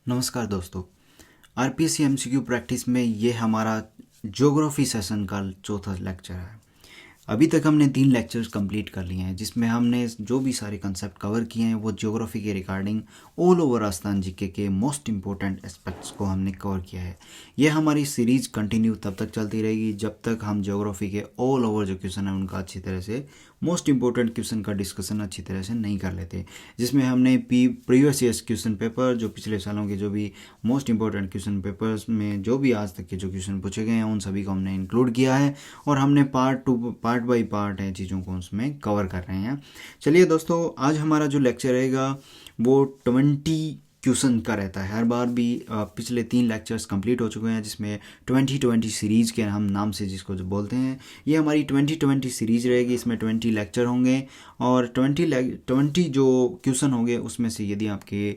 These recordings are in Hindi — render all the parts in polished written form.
नमस्कार दोस्तों। आरपीएससी एमसीक्यू प्रैक्टिस में ये हमारा ज्योग्राफी सेशन का चौथा लेक्चर है। अभी तक हमने 3 लेक्चर्स कंप्लीट कर लिए हैं, जिसमें हमने जो भी सारे कंसेप्ट कवर किए हैं वो ज्योग्राफी के regarding all over Rajasthan GK के मोस्ट इंपॉर्टेंट एस्पेक्ट्स को हमने कवर किया है। ये हमारी सीरीज कंटिन्यू तब तक चलती रहेगी जब तक हम ज्योग्राफी के ऑल ओवर जो क्वेश्चन है उनका अच्छी तरह से मोस्ट इंपॉर्टेंट क्वेश्चन का डिस्कशन अच्छी तरह से नहीं कर लेते, जिसमें हमने प्रीवियस ईयर्स क्वेश्चन पेपर, जो पिछले सालों के जो भी मोस्ट इंपॉर्टेंट क्वेश्चन पेपर्स में जो भी आज तक के जो क्वेश्चन पूछे गए हैं उन सभी को हमने इंक्लूड किया है और हमने पार्ट बाई पार्ट है चीज़ों को उसमें कवर कर रहे हैं। चलिए दोस्तों, आज हमारा जो लेक्चर रहेगा वो 20 क्वेश्चन का रहता है। हर बार भी पिछले 3 लेक्चर्स कंप्लीट हो चुके हैं, जिसमें 2020 सीरीज़ के हम नाम से जिसको जो बोलते हैं, ये हमारी 2020 सीरीज़ रहेगी। इसमें 20 लेक्चर होंगे और 20 जो क्वेश्चन होंगे उसमें से यदि आपके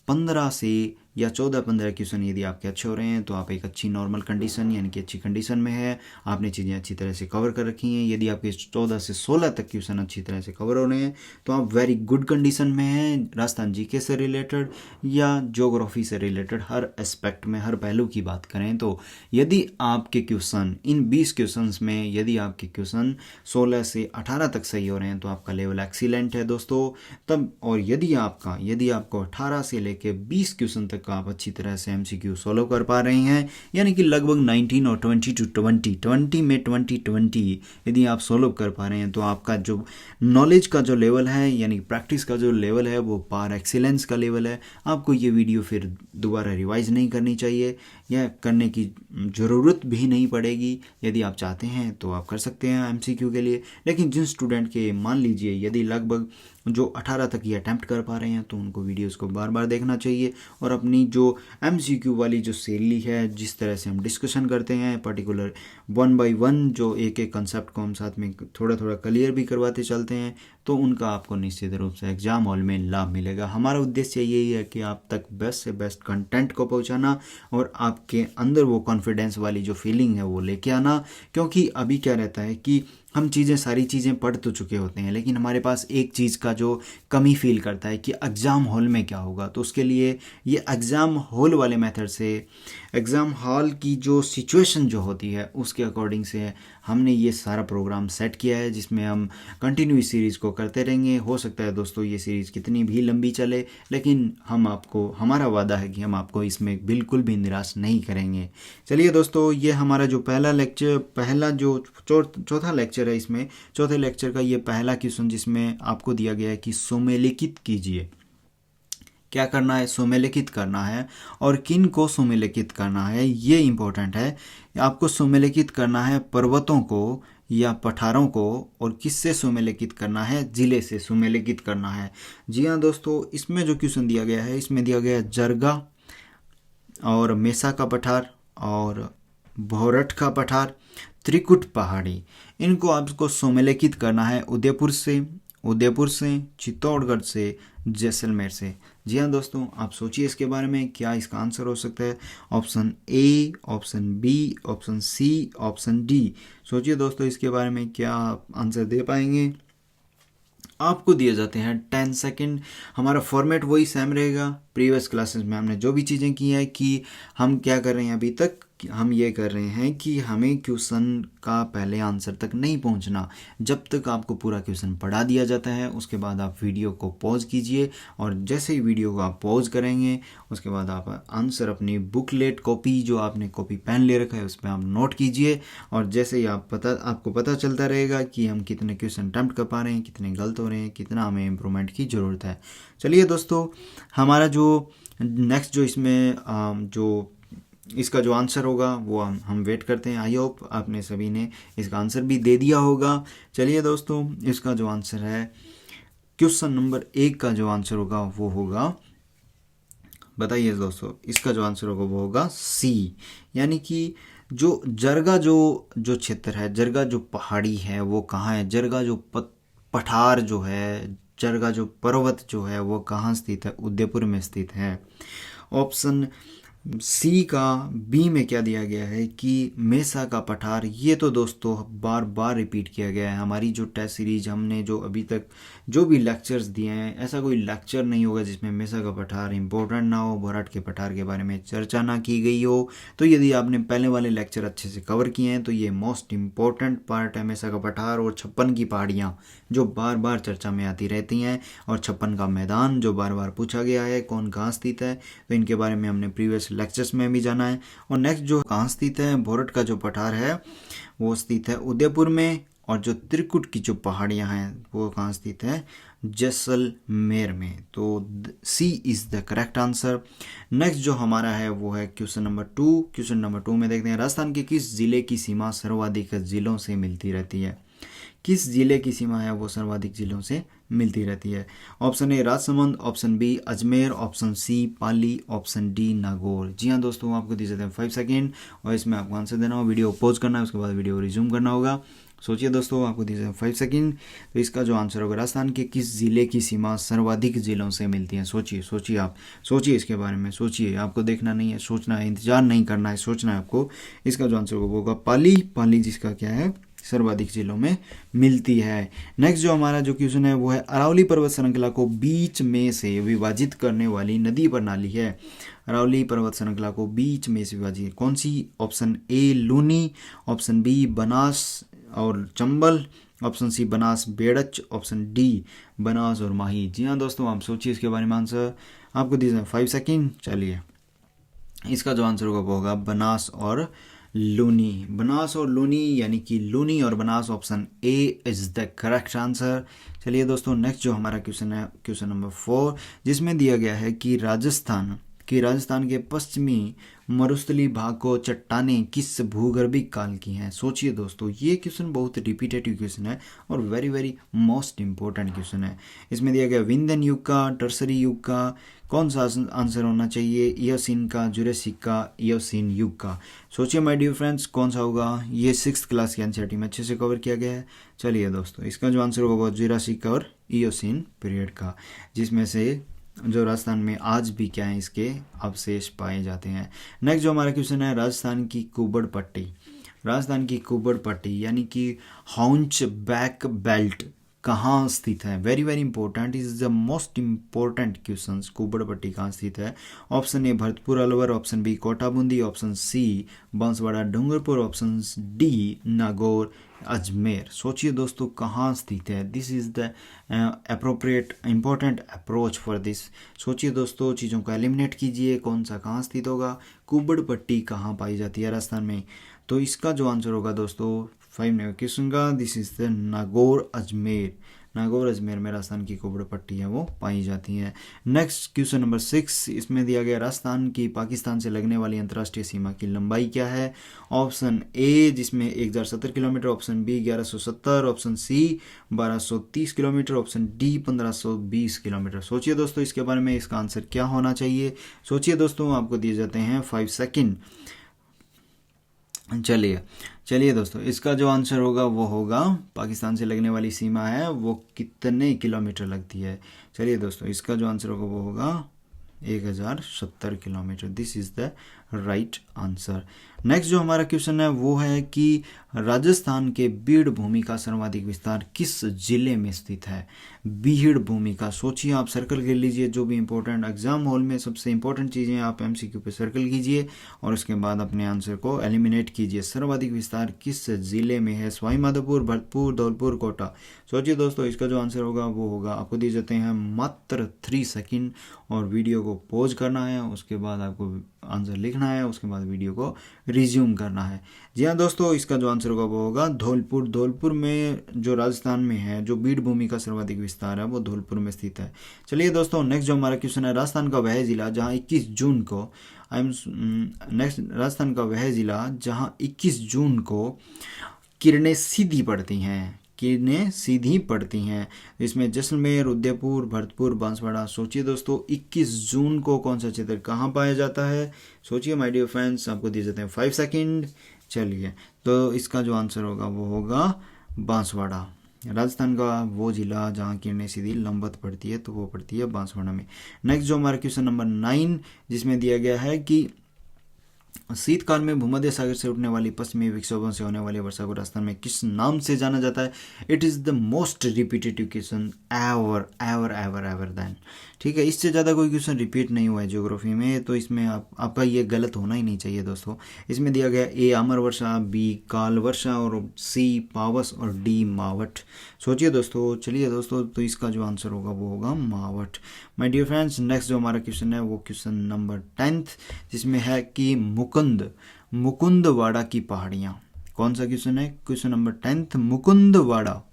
15 से या 14-15 क्वेश्चन यदि आपके अच्छे हो रहे हैं तो आप एक अच्छी नॉर्मल कंडीशन यानी कि अच्छी कंडीशन में है, आपने चीज़ें अच्छी तरह से कवर कर रखी हैं। यदि आपके 14 से 16 तक क्वेश्चन अच्छी तरह से कवर हो रहे हैं तो आप वेरी गुड कंडीशन में हैं, राजस्थान जीके से रिलेटेड या ज्योग्राफी से रिलेटेड हर एस्पेक्ट में, हर पहलू की बात करें तो यदि आपके क्वेश्चन इन 20 क्वेश्चन में यदि आपके क्वेश्चन 16 से 18 तक सही हो रहे हैं तो आपका लेवल एक्सीलेंट है दोस्तों। तब और यदि आपको 18 से लेके 20 क्वेश्चन तक आप अच्छी तरह से एमसीक्यू सॉल्व कर पा रहे हैं, यानी कि लगभग 19 और 20 में 20 यदि आप सॉल्व कर पा रहे हैं तो आपका जो नॉलेज का जो लेवल है यानी प्रैक्टिस का जो लेवल है वो पार एक्सीलेंस का लेवल है। आपको ये वीडियो फिर दोबारा रिवाइज नहीं करनी चाहिए या करने की ज़रूरत भी नहीं पड़ेगी। यदि आप चाहते हैं तो आप कर सकते हैं एमसीक्यू के लिए, लेकिन जिन स्टूडेंट के मान लीजिए यदि लगभग जो 18 तक ये अटैम्प्ट कर पा रहे हैं तो उनको वीडियोस को बार बार देखना चाहिए और अपनी जो एमसीक्यू वाली जो शैली है, जिस तरह से हम डिस्कशन करते हैं पर्टिकुलर 1 बाय 1 जो एक कंसेप्ट को हम साथ में थोड़ा थोड़ा क्लियर भी करवाते चलते हैं, तो उनका आपको निश्चित रूप से एग्जाम हॉल में लाभ मिलेगा। हमारा उद्देश्य यही है कि आप तक बेस्ट से बेस्ट कंटेंट को पहुंचाना और आपके अंदर वो कॉन्फिडेंस वाली जो फीलिंग है वो लेके आना। क्योंकि अभी क्या रहता है कि हम सारी चीज़ें पढ़ तो चुके होते हैं, लेकिन हमारे पास एक चीज़ का जो कमी फील करता है कि एग्ज़ाम हॉल में क्या होगा। तो उसके लिए ये एग्ज़ाम हॉल वाले मेथड से, एग्ज़ाम हॉल की जो सिचुएशन जो होती है उसके अकॉर्डिंग से हमने ये सारा प्रोग्राम सेट किया है, जिसमें हम कंटिन्यू इस सीरीज़ को करते रहेंगे। हो सकता है दोस्तों ये सीरीज़ कितनी भी लंबी चले, लेकिन हमारा वादा है कि हम आपको इसमें बिल्कुल भी निराश नहीं करेंगे। चलिए दोस्तों, ये हमारा जो पहला जो चौथा लेक्चर है, इसमें चौथे लेक्चर का ये पहला क्वेश्चन जिसमें आपको दिया गया है कि सुमेलिखित कीजिए। क्या करना है? सुमेलिखित करना है। और किन को सुमेलिखित करना है ये इम्पोर्टेंट है। आपको सुमेलिखित करना है पर्वतों को या पठारों को, और किससे सुमेलिखित करना है? जिले से सुमेलिखित करना है। जी हाँ दोस्तों, इसमें जो क्वेश्चन दिया गया है इसमें दिया गया है जरगा और मेसा का पठार और भोरठ का पठार, त्रिकुट पहाड़ी। इनको आपको सुमेलिखित करना है उदयपुर से, चित्तौड़गढ़ से, जैसलमेर से। जी हाँ दोस्तों, आप सोचिए इसके बारे में क्या इसका आंसर हो सकता है। Option A, option B, option C, option D. सोचिए दोस्तों इसके बारे में क्या आप आंसर दे पाएंगे। आपको दिए जाते हैं 10 सेकंड। हमारा फॉर्मेट वही सेम रहेगा। प्रीवियस क्लासेस में हमने जो भी चीज़ें की है कि हम क्या कर रहे हैं अभी तक, हम ये कर रहे हैं कि हमें क्वेश्चन का पहले आंसर तक नहीं पहुंचना। जब तक आपको पूरा क्वेश्चन पढ़ा दिया जाता है उसके बाद आप वीडियो को पॉज कीजिए, और जैसे ही वीडियो को आप पॉज करेंगे उसके बाद आप आंसर अपनी बुकलेट कॉपी, जो आपने कॉपी पेन ले रखा है, उसमें आप नोट कीजिए। और जैसे ही आपको पता चलता रहेगा कि हम कितने क्वेश्चन अटेम्प्ट कर पा रहे हैं, कितने गलत हो रहे हैं, कितना हमें इम्प्रूवमेंट की ज़रूरत है। चलिए दोस्तों, हमारा जो नेक्स्ट जो इसमें जो इसका जो आंसर होगा वो हम वेट करते हैं। आई होप आपने सभी ने इसका आंसर भी दे दिया होगा। चलिए दोस्तों, इसका जो आंसर है क्वेश्चन नंबर 1 का जो आंसर होगा वो होगा, बताइए दोस्तों, इसका जो आंसर होगा वो होगा सी, यानी कि जो जरगा जो क्षेत्र है, जरगा जो पहाड़ी है वो कहाँ है, जरगा जो पठार जो है, जरगा जो पर्वत जो है वो कहाँ स्थित है? उदयपुर में स्थित है। ऑप्शन सी का बी में क्या दिया गया है कि मेसा का पठार। ये तो दोस्तों बार बार रिपीट किया गया है हमारी जो टेस्ट सीरीज हमने जो अभी तक जो भी लेक्चर्स दिए हैं, ऐसा कोई लेक्चर नहीं होगा जिसमें मेसा का पठार इंपॉर्टेंट ना हो, बोराट के पठार के बारे में चर्चा ना की गई हो। तो यदि आपने पहले वाले लेक्चर अच्छे से कवर किए हैं तो ये मोस्ट इम्पॉर्टेंट पार्ट है मेसा का पठार और 56 की पहाड़ियाँ जो बार बार चर्चा में आती रहती हैं, और 56 का मैदान जो बार बार पूछा गया है कौन कहाँ स्थित है, तो इनके बारे में हमने प्रीवियस लेक्चर्स में भी जाना है। और नेक्स्ट जो कहाँ स्थित है, बोरट का जो पठार है वो स्थित है उदयपुर में, और जो त्रिकुट की जो पहाड़ियाँ हैं वो कहाँ स्थित है, जैसलमेर में। तो C is the correct answer. Next जो हमारा है वो है क्वेश्चन नंबर 2। क्वेश्चन नंबर 2 में देखते हैं राजस्थान के किस जिले की सीमा सर्वाधिक जिलों से मिलती रहती है। किस जिले की सीमा है वो सर्वाधिक जिलों से मिलती रहती है। Option A Rajsamand, option B Ajmer, option C Pali, option D Nagaur. जी हाँ दोस्तों, आपको दिए जाते हैं 5 सेकेंड और इसमें आपको आंसर देना होगा, वीडियो पॉज करना है, उसके बाद वीडियो रिज्यूम करना होगा। सोचिए दोस्तों, आपको दिए जाते हैं 5 सेकेंड। तो इसका जो आंसर होगा राजस्थान के किस जिले की सीमा सर्वाधिक जिलों से मिलती है। सोचिए सोचिए, आप सोचिए इसके बारे में, सोचिए। आपको देखना नहीं है, सोचना है, इंतजार नहीं करना है, सोचना है आपको। इसका जो आंसर होगा पाली, पाली जिसका क्या है सर्वाधिक जिलों में मिलती है। नेक्स्ट जो हमारा जो क्वेश्चन है वो है अरावली पर्वत श्रृंखला को बीच में से विभाजित करने वाली नदी प्रणाली है। अरावली पर्वत श्रृंखला को बीच में से विभाजित कौन सी। Option A Luni, option B Banas और Chambal, option C Banas Berach, option D Banas और माही। जी हाँ दोस्तों, आप सोचिए इसके बारे में आंसर। आपको दीजिए 5 सेकेंड। चलिए, इसका जो आंसर होगा वो होगा बनास और लूनी। बनास और लूनी यानी कि लूनी और Banas, option A is the correct answer. चलिए दोस्तों, नेक्स्ट जो हमारा क्वेश्चन है क्वेश्चन नंबर 4, जिसमें दिया गया है कि राजस्थान के पश्चिमी मरुस्थलीय भाग को चट्टानें किस भूगर्भिक काल की हैं। सोचिए दोस्तों, ये क्वेश्चन बहुत रिपीटेटिव क्वेश्चन है और very very most important question है। इसमें दिया गया विंध्यन युग का, टर्सरी युग का, कौन सा आंसर होना चाहिए, इयोसीन का, जुरासिक का, इयोसीन युग का। सोचिए माय डियर फ्रेंड्स, कौन सा होगा। ये 6th क्लास की एनसीईआरटी में अच्छे से कवर किया गया है। चलिए दोस्तों, इसका जो आंसर होगा वो जुरासिक और इयोसीन पीरियड का, जिसमें से जो राजस्थान में आज भी क्या है इसके अवशेष पाए जाते हैं। नेक्स्ट जो हमारा क्वेश्चन है राजस्थान की कुबड़ पट्टी। राजस्थान की कुबड़ पट्टी यानी कि हाउंच बैक बेल्ट कहाँ स्थित है। Very very important, is the most important question. कुबड़ पट्टी कहाँ स्थित है। Option A Bharatpur Alwar, option B Kota Bundi, option C Banswara Dungarpur, option D Nagaur Ajmer. सोचिए दोस्तों, कहाँ स्थित है। This is the appropriate important approach for this. सोचिए दोस्तों, चीज़ों को एलिमिनेट कीजिए, कौन सा कहाँ स्थित होगा। कुबड़ पट्टी कहाँ पाई जाती है राजस्थान में। तो इसका जो आंसर होगा दोस्तों 5 नंबर क्वेश्चन का, this is the Nagaur Ajmer. Nagaur Ajmer में राजस्थान की कुबड़ पट्टी है वो पाई जाती है। नेक्स्ट क्वेश्चन नंबर 6, इसमें दिया गया राजस्थान की पाकिस्तान से लगने वाली अंतर्राष्ट्रीय सीमा की लंबाई क्या है। ऑप्शन ए जिसमें 1070 kilometre, option B 1170, option C 1230 kilometre, option D 1520 kilometre. सोचिए दोस्तों इसके बारे में, इसका आंसर क्या होना चाहिए। सोचिए दोस्तों, आपको दिए जाते हैं 5 सेकेंड। चलिए दोस्तों, इसका जो आंसर होगा वो होगा पाकिस्तान से लगने वाली सीमा है वो कितने किलोमीटर लगती है। चलिए दोस्तों, इसका जो आंसर होगा वो होगा 1070 kilometre. This is the right answer. Next जो हमारा क्वेश्चन है वो है कि राजस्थान के बीड़ भूमि का सर्वाधिक विस्तार किस जिले में स्थित है। बीड़ भूमि का, सोचिए आप, सर्कल कर लीजिए। जो भी इंपॉर्टेंट एग्जाम हॉल में सबसे इंपॉर्टेंट चीज़ें आप एमसीक्यू पे सर्कल कीजिए और उसके बाद अपने आंसर को एलिमिनेट कीजिए। सर्वाधिक विस्तार किस जिले में है। सवाई माधोपुर, भरतपुर, धौलपुर, कोटा। सोचिए दोस्तों, इसका जो आंसर होगा वो होगा, आपको दिए जाते हैं मात्र 3 सेकेंड और वीडियो को पॉज करना है, उसके बाद आपको आंसर लिखना है, उसके बाद वीडियो को रिज्यूम करना है। जी हाँ दोस्तों, इसका जो आंसर होगा वो होगा धौलपुर। धौलपुर में जो राजस्थान में है, जो बीड़ भूमि का सर्वाधिक विस्तार है वो धौलपुर में स्थित है। चलिए दोस्तों, नेक्स्ट जो हमारा क्वेश्चन है राजस्थान का वह जिला जहाँ 21 जून को राजस्थान का वह जिला जहाँ 21 जून को किरणें सीधी पड़ती हैं। किरणें सीधी पड़ती हैं। इसमें जैसलमेर, उदयपुर, भरतपुर, बांसवाड़ा। सोचिए दोस्तों, 21 जून को कौन सा क्षेत्र कहाँ पाया जाता है। सोचिए माय डियर फ्रेंड्स, आपको दिए जाते हैं 5 सेकेंड। चलिए, तो इसका जो आंसर होगा वो होगा बांसवाड़ा। राजस्थान का वो जिला जहाँ किरणें सीधी लंबवत पड़ती है तो वो पड़ती है बांसवाड़ा में। नेक्स्ट जो हमारा क्वेश्चन नंबर 9, जिसमें दिया गया है कि शीतकाल में भूमध्य सागर से उठने वाली पश्चिमी विक्षोभों से होने वाली वर्षा को राजस्थान में किस नाम से जाना जाता है? It is the most repetitive question ever ever ever ever then. ठीक है, इससे ज़्यादा कोई क्वेश्चन रिपीट नहीं हुआ है ज्योग्राफी में, तो इसमें आपका ये गलत होना ही नहीं चाहिए दोस्तों। इसमें दिया गया ए अमर वर्षा, बी काल वर्षा और सी पावस और डी मावट। सोचिए दोस्तों। चलिए दोस्तों, तो इसका जो आंसर होगा वो होगा मावट। माय डियर फ्रेंड्स, नेक्स्ट जो हमारा क्वेश्चन है वो क्वेश्चन नंबर 10th, जिसमें है कि मुकुंदवाड़ा की पहाड़ियाँ। कौन सा क्वेश्चन है? क्वेश्चन नंबर 10th,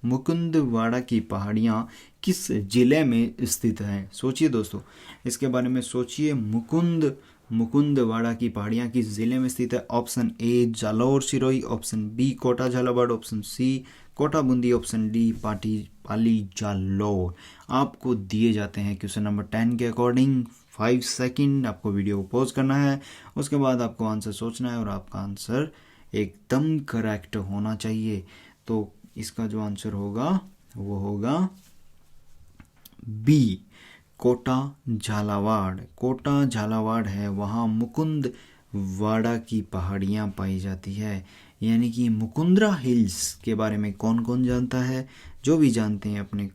मुकुंदवाड़ा की पहाड़ियाँ किस जिले में स्थित हैं? सोचिए दोस्तों, इसके बारे में सोचिए। मुकुंदवाड़ा की पहाड़ियाँ किस जिले में स्थित है? Option A Jalore Sirohi, option B Kota Jhalawar, option C Kota Bundi, option D Pali Jalore. आपको दिए जाते हैं क्वेश्चन नंबर 10 के अकॉर्डिंग 5 सेकंड। आपको वीडियो को पॉज करना है, उसके बाद आपको आंसर सोचना है और आपका आंसर एकदम करेक्ट होना चाहिए। तो इसका जो आंसर होगा वो होगा बी कोटा झालावाड़ है, वहाँ मुकुंदवाड़ा की पहाड़ियाँ पाई जाती है। यानी कि मुकुंदरा हिल्स के बारे में कौन कौन जानता है? जो भी जानते हैं अपने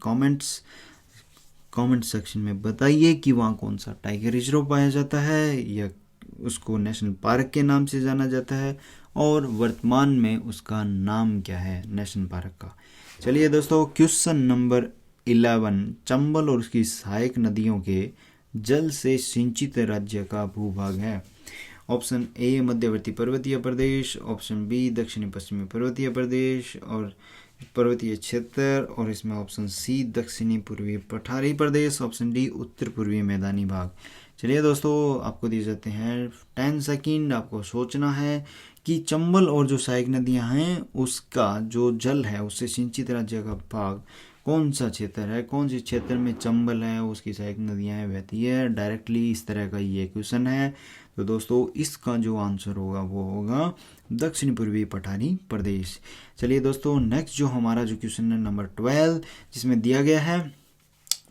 कमेंट सेक्शन में बताइए कि वहाँ कौन सा टाइगर रिजर्व पाया जाता है या उसको नेशनल पार्क के नाम से जाना जाता है, और वर्तमान में उसका नाम क्या है नेशनल पार्क का। चलिए दोस्तों, क्वेश्चन नंबर 11, चंबल और उसकी सहायक नदियों के जल से सिंचित राज्य का भूभाग है। ऑप्शन ए मध्यवर्ती पर्वतीय प्रदेश, ऑप्शन बी दक्षिणी पश्चिमी पर्वतीय प्रदेश और पर्वतीय क्षेत्र, और इसमें ऑप्शन सी दक्षिणी पूर्वी पठारी प्रदेश, ऑप्शन डी उत्तर पूर्वी मैदानी भाग। चलिए दोस्तों, आपको दिए जाते हैं 10 सेकंड। आपको सोचना है कि चंबल और जो सहायक नदियां हैं उसका जो जल है उससे सिंचित राज्य का भाग कौन सा क्षेत्र है, कौन से क्षेत्र में चंबल है उसकी सहायक नदियाँ बहती है। डायरेक्टली इस तरह का ये क्वेश्चन है। तो दोस्तों, इसका जो आंसर होगा वो होगा दक्षिण पूर्वी पठारी प्रदेश। चलिए दोस्तों, नेक्स्ट जो हमारा जो क्वेश्चन है नंबर 12, जिसमें दिया गया है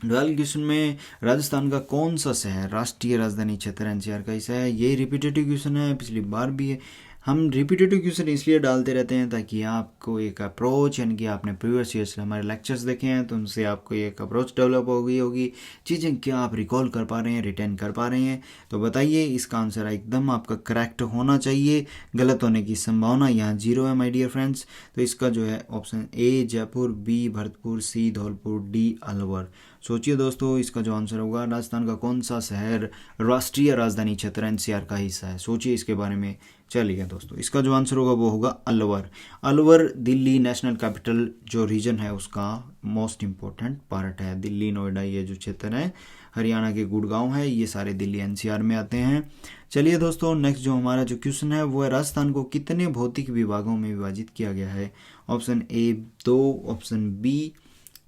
12 क्वेश्चन में राजस्थान का कौन सा शहर राष्ट्रीय राजधानी क्षेत्र एनसीआर का हिस्सा है। ये रिपीटेटिव क्वेश्चन है, पिछली बार भी है। हम रिपीटेटिव क्वेश्चन इसलिए डालते रहते हैं ताकि आपको एक अप्रोच, यानी कि आपने प्रीवियस ईयर से हमारे लेक्चर्स देखे हैं तो उनसे आपको एक अप्रोच डेवलप हो गई होगी, चीज़ें क्या आप रिकॉल कर पा रहे हैं, रिटेन कर पा रहे हैं। तो बताइए, इसका आंसर एकदम आपका करेक्ट होना चाहिए। गलत होने की संभावना यहाँ 0 है माय डियर फ्रेंड्स। तो इसका जो है option A Jaipur, B Bharatpur, C Dholpur, D Alwar. सोचिए दोस्तों, इसका जो आंसर होगा राजस्थान का कौन सा शहर राष्ट्रीय राजधानी क्षेत्र एनसीआर का हिस्सा है। सोचिए इसके बारे में। चलिए दोस्तों, इसका जो आंसर होगा वो होगा अलवर। अलवर दिल्ली नेशनल कैपिटल जो रीजन है उसका मोस्ट इम्पोर्टेंट पार्ट है। दिल्ली नोएडा ये जो क्षेत्र है, हरियाणा के गुड़गांव है, ये सारे दिल्ली एनसीआर में आते हैं। चलिए दोस्तों, नेक्स्ट जो हमारा जो क्वेश्चन है वो है राजस्थान को कितने भौतिक विभागों में विभाजित किया गया है। Option A 2, option B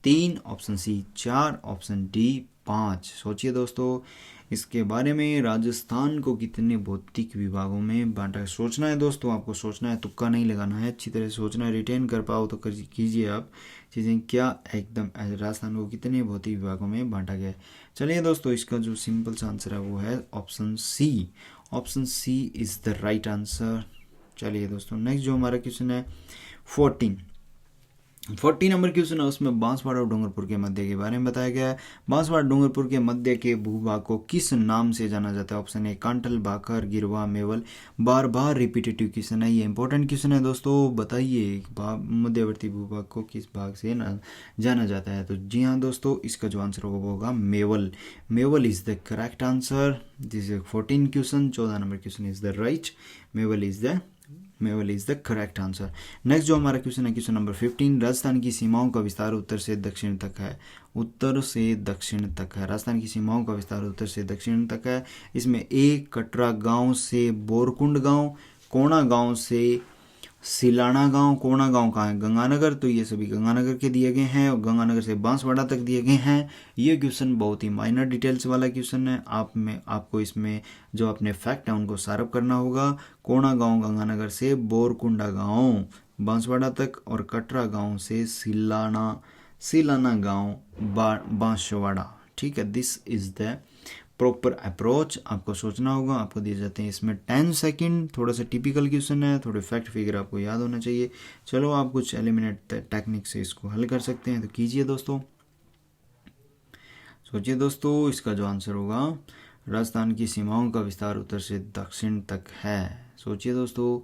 3, option C 4, option D 5। सोचिए दोस्तों, इसके बारे में राजस्थान को कितने भौतिक विभागों में बांटा है। सोचना है दोस्तों, आपको सोचना है, तुक्का नहीं लगाना है, अच्छी तरह सोचना है। रिटेन कर पाओ तो कीजिए आप चीज़ें क्या एकदम। राजस्थान को कितने भौतिक विभागों में बांटा गया है। चलिए दोस्तों, इसका जो सिंपल सा आंसर है वो है option C. Option C is the right answer. चलिए दोस्तों, नेक्स्ट जो हमारा क्वेश्चन है 14 नंबर क्वेश्चन है, उसमें बांसवाड़ा और डूंगरपुर के मध्य के बारे में बताया गया है। बांसवाड़ा डूंगरपुर के मध्य के भूभाग को किस नाम से जाना जाता है। ऑप्शन ए कांटल, भाखर, गिरवा, मेवल। बार बार रिपीटेटिव क्वेश्चन है, ये इंपॉर्टेंट क्वेश्चन है दोस्तों। बताइए मध्यवर्ती भूभाग को किस भाग से जाना जाता है। तो जी हाँ दोस्तों, इसका जो आंसर होगा वो होगा Mewal. Mewal is the correct answer. This is 14 question. 14 number question is the right. Mewal is the correct answer. Next जो हमारा क्वेश्चन है क्वेश्चन नंबर 15, राजस्थान की सीमाओं का विस्तार उत्तर से दक्षिण तक है। राजस्थान की सीमाओं का विस्तार उत्तर से दक्षिण तक है। इसमें ए कटरा गांव से बोरकुंड गांव, कोणा गांव से सिलाना गांव। कोणा गांव कहाँ है? गंगानगर। तो ये सभी गंगानगर के दिए गए हैं और गंगानगर से बांसवाड़ा तक दिए गए हैं। ये क्वेश्चन बहुत ही माइनर डिटेल्स वाला क्वेश्चन है। आपको इसमें जो अपने फैक्ट है उनको सारप करना होगा। कोणा गांव गंगानगर से बोरकुंडा गांव बांसवाड़ा तक, और कटरा गांव से सिलाना गांव बांसवाड़ा। ठीक है, this is the proper approach आपको सोचना होगा। आपको दिए जाते हैं इसमें 10 सेकंड। थोड़ा सा टिपिकल क्वेश्चन है, थोड़े फैक्ट फिगर आपको याद होना चाहिए। चलो आप कुछ एलिमिनेट टेक्निक से इसको हल कर सकते हैं, तो कीजिए दोस्तों। सोचिए दोस्तों, इसका जो आंसर होगा, राजस्थान की सीमाओं का विस्तार उत्तर से दक्षिण तक है। सोचिए दोस्तों।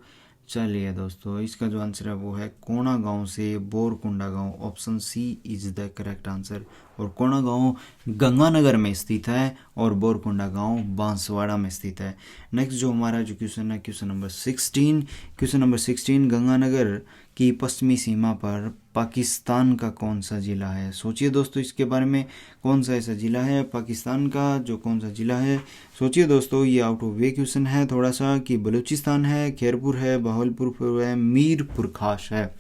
चलिए दोस्तों, इसका जो आंसर है वो है कोणा गांव से बोरकुंडा गांव। Option C is the correct answer. और कोणा गांव गंगानगर में स्थित है और बोरकुंडा गांव बांसवाड़ा में स्थित है। नेक्स्ट जो हमारा जो क्वेश्चन है, question number 16। Question number 16, Ganganagar की पश्चिमी सीमा पर पाकिस्तान का कौन सा जिला है। सोचिए दोस्तों इसके बारे में, कौन सा ऐसा जिला है पाकिस्तान का जो कौन सा जिला है। सोचिए दोस्तों, ये आउट ऑफ वे क्वेश्चन है थोड़ा सा, कि बलूचिस्तान है, खैरपुर है, बहावलपुर है, मीरपुर खास है।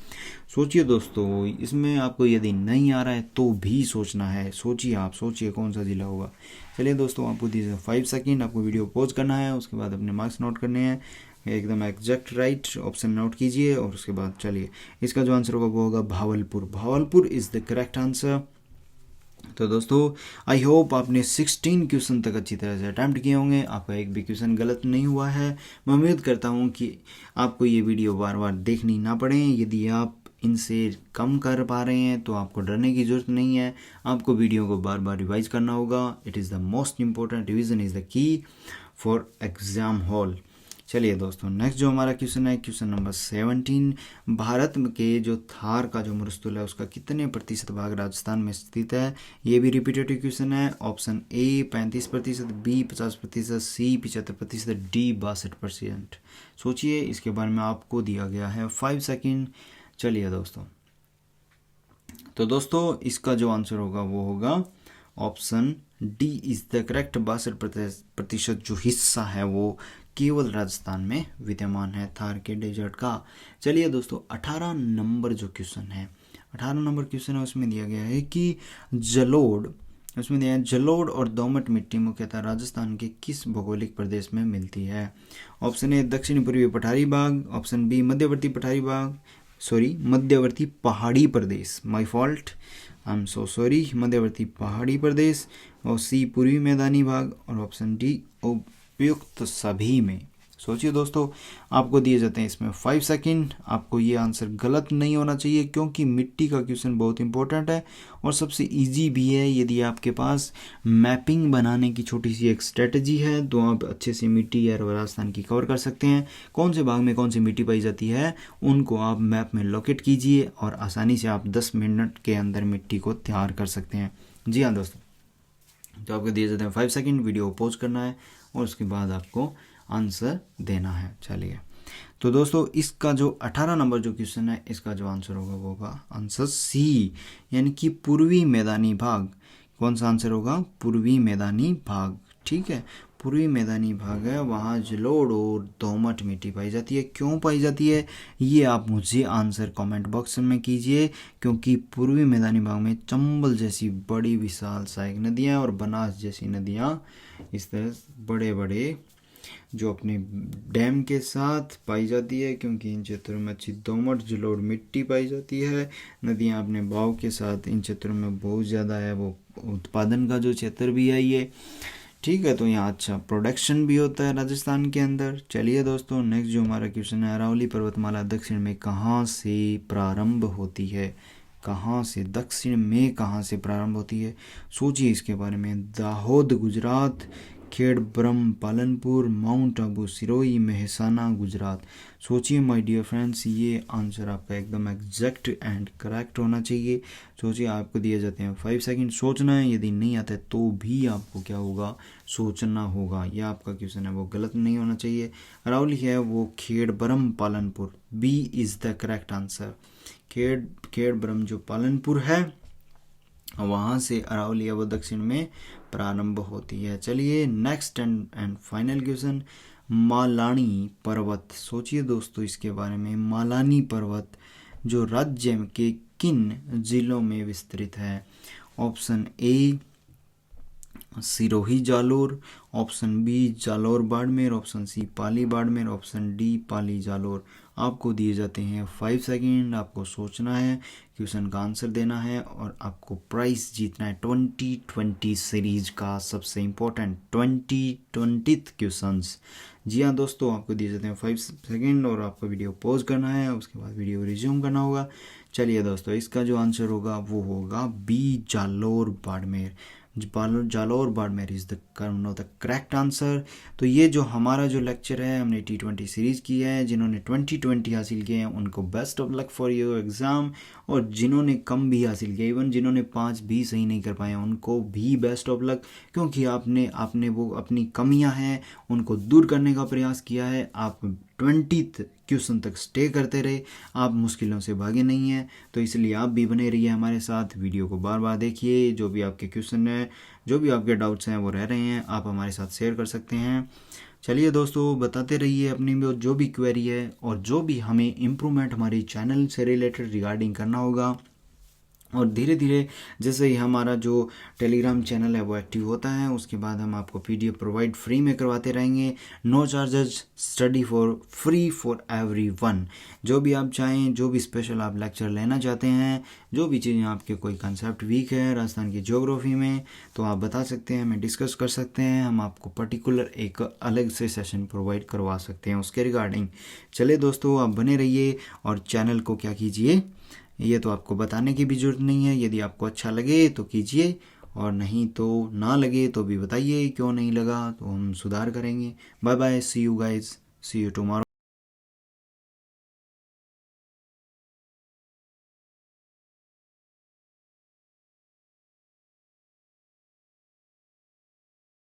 सोचिए दोस्तों, इसमें आपको यदि नहीं आ रहा है तो भी सोचना है। सोचिए, आप सोचिए कौन सा जिला होगा। चलिए दोस्तों, आपको दीजिए 5 सेकेंड। आपको वीडियो पॉज करना है, उसके बाद अपने मार्क्स नोट करने हैं, एकदम एग्जैक्ट राइट ऑप्शन नोट कीजिए। और उसके बाद चलिए, इसका जो आंसर होगा वो होगा Bahawalpur. Bahawalpur is the correct answer. तो दोस्तों, आई होप आपने 16 क्वेश्चन तक अच्छी तरह से अटैम्प्ट किए होंगे, आपका एक भी क्वेश्चन गलत नहीं हुआ है। मैं उम्मीद करता हूँ कि आपको ये वीडियो बार बार देखनी ना पड़े। यदि आप इनसे कम कर पा रहे हैं तो आपको डरने की ज़रूरत नहीं है, आपको वीडियो को बार बार रिवाइज करना होगा। It is the most important, revision is the key for exam hall. चलिए दोस्तों, नेक्स्ट जो हमारा क्वेश्चन है, क्वेश्चन नंबर 17। भारत के जो थार का जो मरुस्थल है उसका कितने प्रतिशत भाग राजस्थान में स्थित है। ये भी रिपीटेटिव क्वेश्चन है। Option A 35%, B 50%, C 75%, D 62%। सोचिए, इसके बारे में आपको दिया गया है 5 सेकेंड। चलिए दोस्तों, तो दोस्तों इसका जो आंसर होगा वो होगा option D is the correct. 62% जो हिस्सा है वो केवल राजस्थान में विद्यमान है, थार के डेजर्ट का। चलिए दोस्तों, 18 नंबर जो क्वेश्चन है, 18 नंबर क्वेश्चन है, उसमें दिया गया है कि जलोढ़, उसमें दिया है जलोढ़ और दोमट मिट्टी मुख्यतः राजस्थान के किस भौगोलिक प्रदेश में मिलती है। ऑप्शन ए दक्षिण पूर्वी पठारी भाग, ऑप्शन बी मध्यवर्ती पठारी भाग, मध्यवर्ती पहाड़ी प्रदेश, my fault, I am so sorry, मध्यवर्ती पहाड़ी प्रदेश, और सी पूर्वी मैदानी भाग, और ऑप्शन डी उपयुक्त सभी में। सोचिए दोस्तों, आपको दिए जाते हैं इसमें 5 सेकंड। आपको ये आंसर गलत नहीं होना चाहिए, क्योंकि मिट्टी का क्वेश्चन बहुत इंपॉर्टेंट है और सबसे इजी भी है। यदि आपके पास मैपिंग बनाने की छोटी सी एक स्ट्रेटजी है तो आप अच्छे से मिट्टी या राजस्थान की कवर कर सकते हैं। कौन से भाग में कौन सी मिट्टी पाई जाती है उनको आप मैप में लोकेट कीजिए और आसानी से आप 10 मिनट के अंदर मिट्टी को तैयार कर सकते हैं। जी हाँ दोस्तों, तो आपको दिए जाते हैं 5 सेकंड, वीडियो पॉज करना है और उसके बाद आपको आंसर देना है। चलिए, तो दोस्तों इसका जो 18 नंबर जो क्वेश्चन है, इसका जो आंसर होगा वो होगा आंसर सी, यानी कि पूर्वी मैदानी भाग। कौन सा आंसर होगा? पूर्वी मैदानी भाग। ठीक है, पूर्वी मैदानी भाग है, वहाँ जलोढ़ और दोमट मिट्टी पाई जाती है। क्यों पाई जाती है ये आप मुझे आंसर कमेंट बॉक्स में कीजिए, क्योंकि पूर्वी मैदानी भाग में चंबल जैसी बड़ी विशाल सहायक नदियाँ और बनास जैसी नदियाँ इस तरह बड़े बड़े जो अपने डैम के साथ पाई जाती है, क्योंकि इन क्षेत्रों में अच्छी दोमट जलोढ़ मिट्टी पाई जाती है। नदियाँ अपने बहाव के साथ इन क्षेत्रों में बहुत ज़्यादा है, वो उत्पादन का जो क्षेत्र भी है ये। ठीक है, तो यहाँ अच्छा प्रोडक्शन भी होता है राजस्थान के अंदर। चलिए दोस्तों, नेक्स्ट जो हमारा क्वेश्चन है, अरावली पर्वतमाला दक्षिण में कहाँ से प्रारंभ होती है? कहाँ से, दक्षिण में कहाँ से प्रारंभ होती है? सोचिए इसके बारे में। दाहोद गुजरात, खेड़ब्रह्म पालनपुर, माउंट आबू सिरोही, मेहसाना गुजरात। सोचिए माय डियर फ्रेंड्स, ये आंसर आपका एकदम एग्जैक्ट एंड करेक्ट होना चाहिए। सोचिए, आपको दिए जाते हैं 5 सेकंड, सोचना है। यदि नहीं आता है तो भी आपको क्या होगा? सोचना होगा। यह आपका क्वेश्चन है वो गलत नहीं होना चाहिए। अरावली है वो Khedbrahma Palanpur, B is the correct answer. Khedbrahma जो पालनपुर है वहाँ से अरावली वो दक्षिण में प्रारंभ होती है। चलिए next and final question, Malani पर्वत। सोचिए दोस्तों इसके बारे में। मालानी पर्वत जो राज्य के किन जिलों में विस्तृत है? Option A Sirohi Jalore, option B Jalore Barmer, option C Pali Barmer, option D Pali Jalore. आपको दिए जाते हैं 5 सेकंड, आपको सोचना है, क्वेश्चन का आंसर देना है और आपको प्राइस जीतना है 2020 सीरीज का सबसे इम्पोर्टेंट 2020 क्वेश्चंस। जी हाँ दोस्तों, आपको दिए जाते हैं 5 सेकंड और आपको वीडियो पॉज करना है, उसके बाद वीडियो रिज्यूम करना होगा। चलिए दोस्तों, इसका जो आंसर होगा वो होगा B, Jalore Barmer. Jalore Barmer is the correct answer. तो ये जो हमारा जो लेक्चर है, हमने T20 सीरीज़ की है। जिन्होंने 2020 हासिल किए हैं उनको best of luck for your exam, और जिन्होंने कम भी हासिल किया, इवन जिन्होंने 5 भी सही नहीं कर पाए उनको भी बेस्ट ऑफ लक, क्योंकि आपने वो अपनी कमियां हैं उनको दूर करने का प्रयास किया है। आप 20th क्वेश्चन तक स्टे करते रहे, आप मुश्किलों से भागे नहीं हैं। तो इसलिए आप भी बने रहिए हमारे साथ, वीडियो को बार बार देखिए। जो भी आपके क्वेश्चन हैं, जो भी आपके डाउट्स हैं वो रह रहे हैं, आप हमारे साथ शेयर कर सकते हैं। चलिए दोस्तों, बताते रहिए अपनी जो भी क्वेरी है, और जो भी हमें इम्प्रूवमेंट हमारी चैनल से रिलेटेड रिगार्डिंग करना होगा। और धीरे धीरे जैसे ही हमारा जो टेलीग्राम चैनल है वो एक्टिव होता है, उसके बाद हम आपको PDF प्रोवाइड फ्री में करवाते रहेंगे। No charges, study for free for everyone. जो भी आप चाहें, जो भी स्पेशल आप लेक्चर लेना चाहते हैं, जो भी चीज़ें आपके कोई कंसेप्ट वीक है राजस्थान की ज्योग्राफी में, तो आप बता सकते हैं, हमें डिस्कस कर सकते हैं। हम आपको पर्टिकुलर एक अलग से सेशन प्रोवाइड करवा सकते हैं उसके रिगार्डिंग। चले दोस्तों, आप बने रहिए और चैनल को क्या कीजिए, ये तो आपको बताने की भी जरूरत नहीं है। यदि आपको अच्छा लगे तो कीजिए, और नहीं तो ना लगे तो भी बताइए क्यों नहीं लगा, तो हम सुधार करेंगे। Bye bye, see you guys, see you tomorrow.